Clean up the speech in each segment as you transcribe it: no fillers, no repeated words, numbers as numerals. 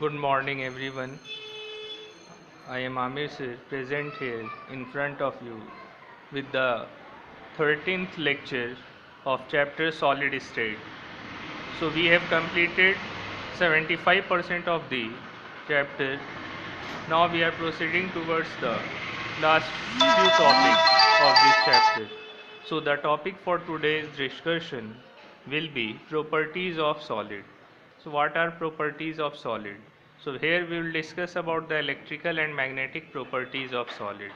Good morning, everyone. I am Amir Sir, present here in front of you with the 13th lecture of chapter Solid State. So, we have completed 75% of the chapter. Now, we are proceeding towards the last few topics of this chapter. So, the topic for today's discussion will be properties of solid. So, what are properties of solid? So, here we will discuss about the electrical and magnetic properties of solid.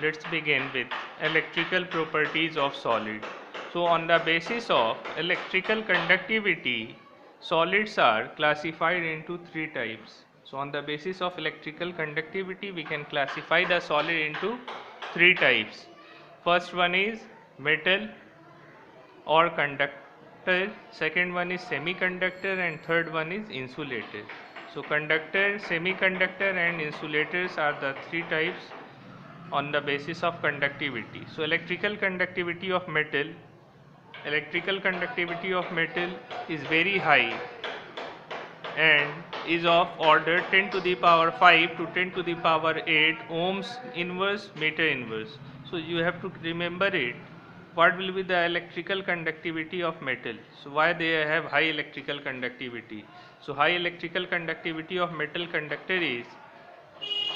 Let's begin with electrical properties of solid. So, on the basis of electrical conductivity, solids are classified into three types. So, on the basis of electrical conductivity, we can classify the solid into three types. First one is metal or conductor, second one is semiconductor, and third one is insulator. So, conductor, semiconductor, and insulators are the three types on the basis of conductivity. So, electrical conductivity of metal is very high and is of order 10 to the power 5 to 10 to the power 8 ohms inverse meter inverse. So, you have to remember it. What will be the electrical conductivity of metal? So, why they have high electrical conductivity? So, high electrical conductivity of metal conductor is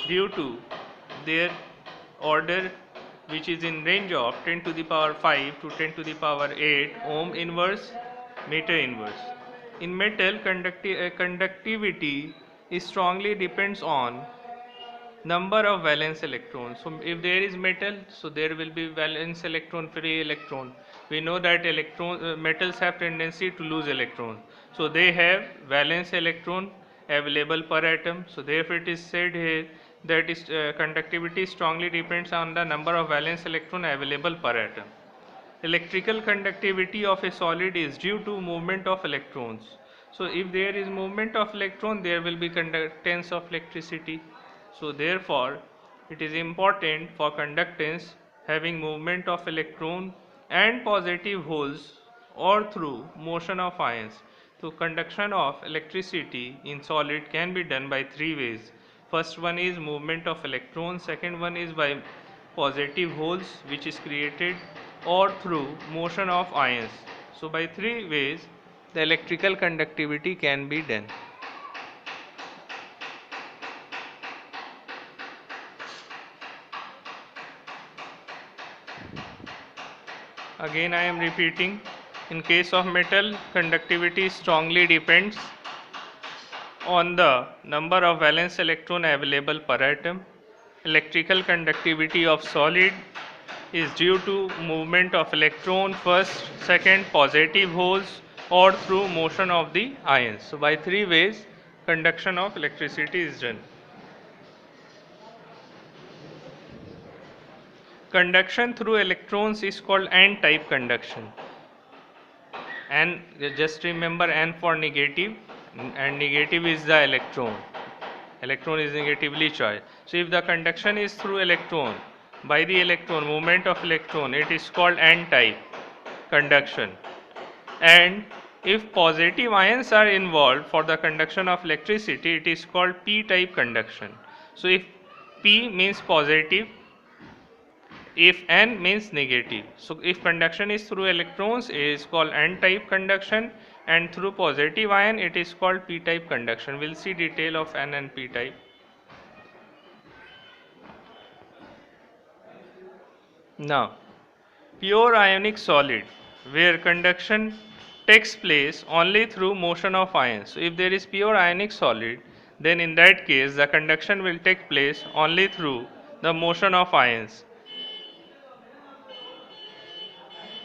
due to their order, which is in range of 10 to the power 5 to 10 to the power 8 ohm inverse meter inverse. In metal, conductivity is strongly depends on number of valence electrons. So, if there is metal, so there will be valence electron, free electron. We know that metals have tendency to lose electrons. So, they have valence electron available per atom. So, therefore, it is said here that conductivity strongly depends on the number of valence electron available per atom. Electrical conductivity of a solid is due to movement of electrons. So, if there is movement of electron, there will be conductance of electricity. So, therefore, it is important for conductance having movement of electron and positive holes or through motion of ions. So, conduction of electricity in solid can be done by three ways. First one is movement of electrons, second one is by positive holes which is created or through motion of ions. So, by three ways the electrical conductivity can be done. Again I am repeating, in case of metal, conductivity strongly depends on the number of valence electron available per atom. Electrical conductivity of solid is due to movement of electron first, second positive holes or through motion of the ions. So, by three ways conduction of electricity is done. Conduction through electrons is called n-type conduction. And just remember n for negative, and negative is the electron. Electron is negatively charged. So, if the conduction is through electron, by the electron, movement of electron, it is called n-type conduction. And if positive ions are involved for the conduction of electricity, it is called p-type conduction. So, if p means positive, if n means negative. So, if conduction is through electrons, it is called n-type conduction, and through positive ion, it is called p-type conduction. We will see detail of n and p-type. Now, pure ionic solid, where conduction takes place only through motion of ions. So, if there is pure ionic solid, then in that case the conduction will take place only through the motion of ions.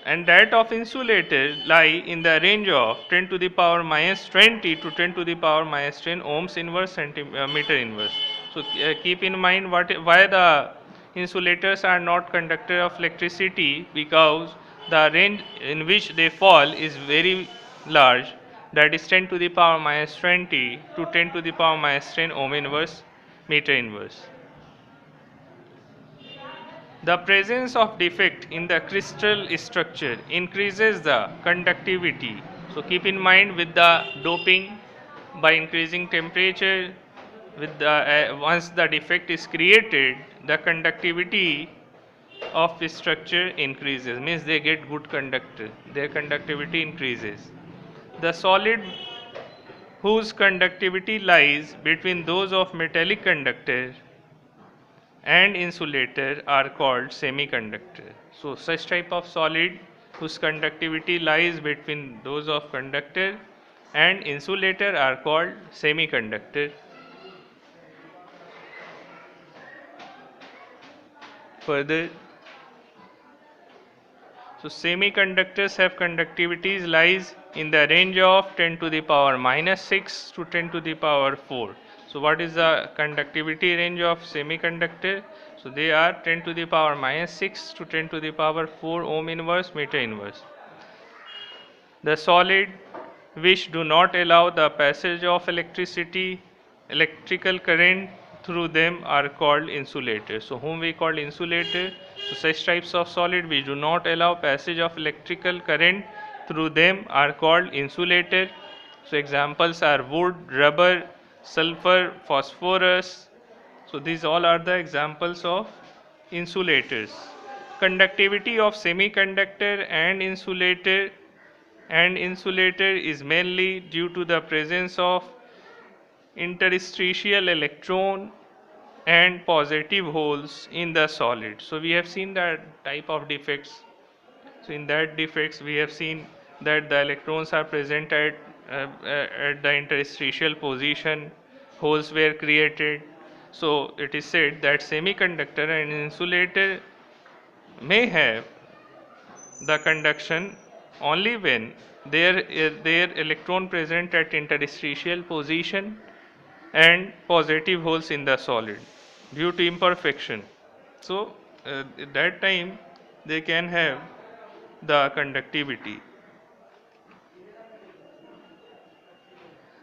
And that of insulator lie in the range of 10 to the power minus 20 to 10 to the power minus 10 ohms inverse meter inverse. So, keep in mind why the insulators are not conductor of electricity, because the range in which they fall is very large, that is 10 to the power minus 20 to 10 to the power minus 10 ohm inverse meter inverse. The presence of defect in the crystal structure increases the conductivity. So, keep in mind with the doping, by increasing temperature, with the once the defect is created, the conductivity of the structure increases, means they get good conductor, their conductivity increases. The solid whose conductivity lies between those of metallic conductor and insulator are called semiconductor. So such type of solid whose conductivity lies between those of conductor and insulator are called semiconductor. Further, so semiconductors have conductivities lies in the range of 10 to the power minus 6 to 10 to the power 4. So what is the conductivity range of semiconductor? So they are 10 to the power minus 6 to 10 to the power 4 ohm inverse meter inverse. The solid which do not allow the passage of electrical current through them are called insulators. So whom we call insulator? So such types of solid which do not allow passage of electrical current through them are called insulator. So examples are wood, rubber, sulfur, phosphorus. So these all are the examples of insulators. Conductivity of semiconductor and insulator is mainly due to the presence of interstitial electron and positive holes in the solid. So we have seen that type of defects. So in that defects we have seen that the electrons are present at the interstitial position, holes were created. So it is said that semiconductor and insulator may have the conduction only when their electron present at interstitial position and positive holes in the solid due to imperfection. So at that time they can have the conductivity.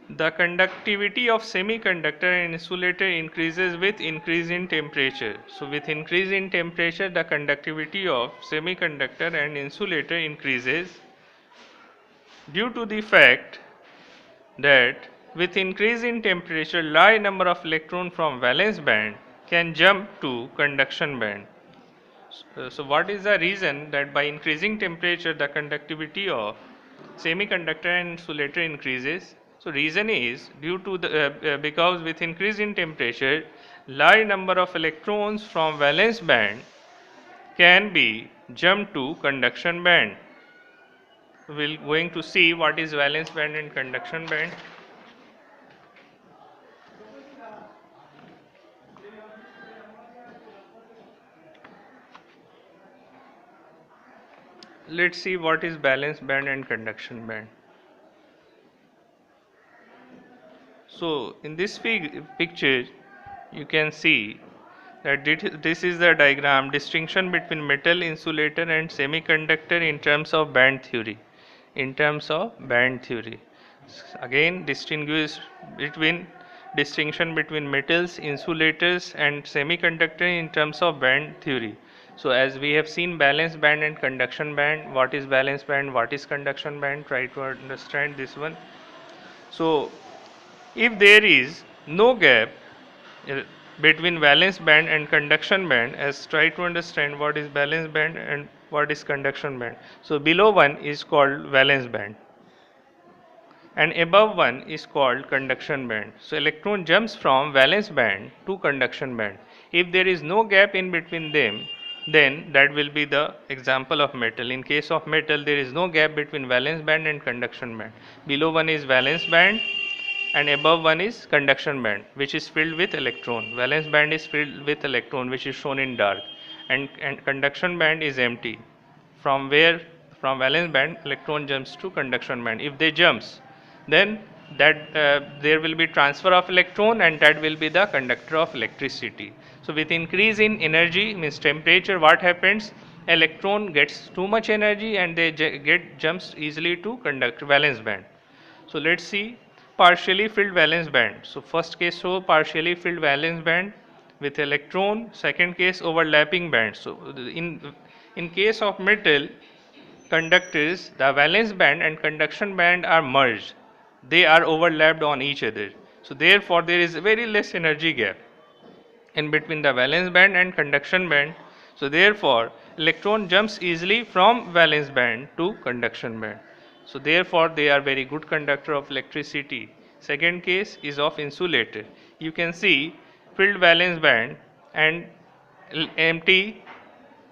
The conductivity of semiconductor and insulator increases with increase in temperature. So with increase in temperature, the conductivity of semiconductor and insulator increases due to the fact that with increase in temperature, large number of electrons from valence band can jump to conduction band. So what is the reason that by increasing temperature the conductivity of semiconductor and insulator increases? So reason is due to the because with increase in temperature, large number of electrons from valence band can be jumped to conduction band. We're going to see what is valence band and conduction band. Let's see what is valence band and conduction band. So in this picture you can see that this is the diagram distinction between metal insulator and semiconductor in terms of band theory. In terms of band theory, again distinction between metals, insulators and semiconductor in terms of band theory. So as we have seen valence band and conduction band, what is valence band, what is conduction band, try to understand this one. So if there is no gap between valence band and conduction band, as try to understand what is valence band and what is conduction band. So below one is called valence band and above one is called conduction band. So electron jumps from valence band to conduction band. If there is no gap in between them, then that will be the example of metal. In case of metal, there is no gap between valence band and conduction band. Below one is valence band and above one is conduction band, which is filled with electron. Valence band is filled with electron, which is shown in dark, and conduction band is empty. From valence band electron jumps to conduction band. If they jumps, then that there will be transfer of electron and that will be the conductor of electricity. So with increase in energy, means temperature, what happens? Electron gets too much energy and they get jumps easily to conduct valence band. So let's see partially filled valence band. So first case show partially filled valence band with electron, second case overlapping band. So in case of metal conductors, the valence band and conduction band are merged. they are overlapped on each other. So therefore there is very less energy gap in between the valence band and conduction band. So therefore electron jumps easily from valence band to conduction band. So therefore they are very good conductor of electricity. Second case is of insulator. You can see filled valence band and empty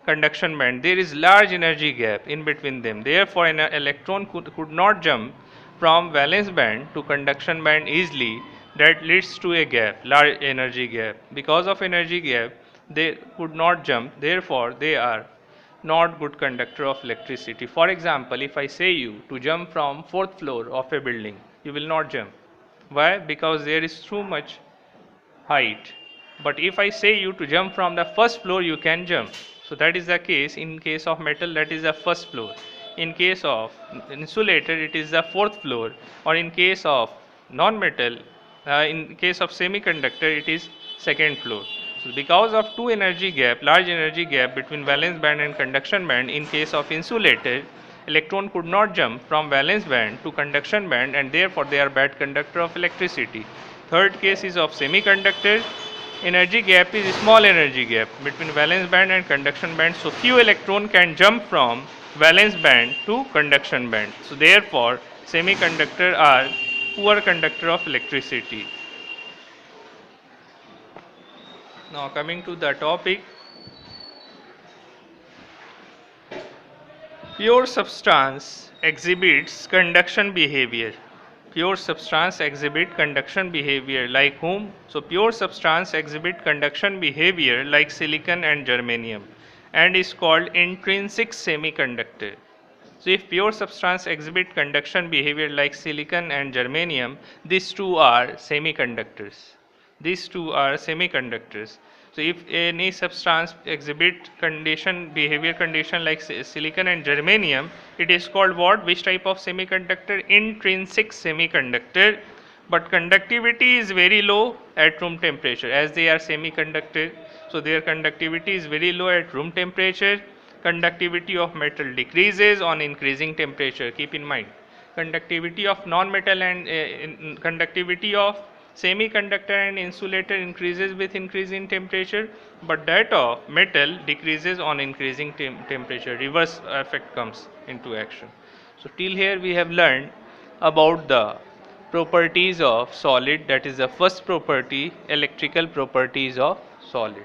conduction band. There is large energy gap in between them. Therefore an electron could not jump from valence band to conduction band easily. That leads to a gap, large energy gap. Because of energy gap, they could not jump. Therefore they are not good conductor of electricity. For example, if I say you to jump from fourth floor of a building, you will not jump. Why? Because there is too much height. But if I say you to jump from the first floor, you can jump. So that is the case. In case of metal, that is the first floor. In case of insulator, it is the fourth floor. Or in case of non-metal, in case of semiconductor, it is second floor. So because of two energy gap, large energy gap between valence band and conduction band, in case of insulator, electron could not jump from valence band to conduction band, and therefore they are bad conductor of electricity. Third case is of semiconductor. Energy gap is small energy gap between valence band and conduction band, so few electron can jump from valence band to conduction band. So therefore semiconductor are poor conductor of electricity. Now coming to the topic, pure substance exhibits conduction behavior. Pure substance exhibit conduction behavior like whom? So pure substance exhibit conduction behavior like silicon and germanium and is called intrinsic semiconductor. So if pure substance exhibit conduction behavior like silicon and germanium, these two are semiconductors. These two are semiconductors. So if any substance exhibit condition behavior condition like silicon and germanium, it is called what? Which type of semiconductor? Intrinsic semiconductor. But conductivity is very low at room temperature, as they are semiconductor. So their conductivity is very low at room temperature. Conductivity of metal decreases on increasing temperature. Keep in mind, conductivity of non-metal and conductivity of semiconductor and insulator increases with increase in temperature, but that of metal decreases on increasing temperature. Reverse effect comes into action. So till here we have learned about the properties of solid, that is the first property, electrical properties of solid.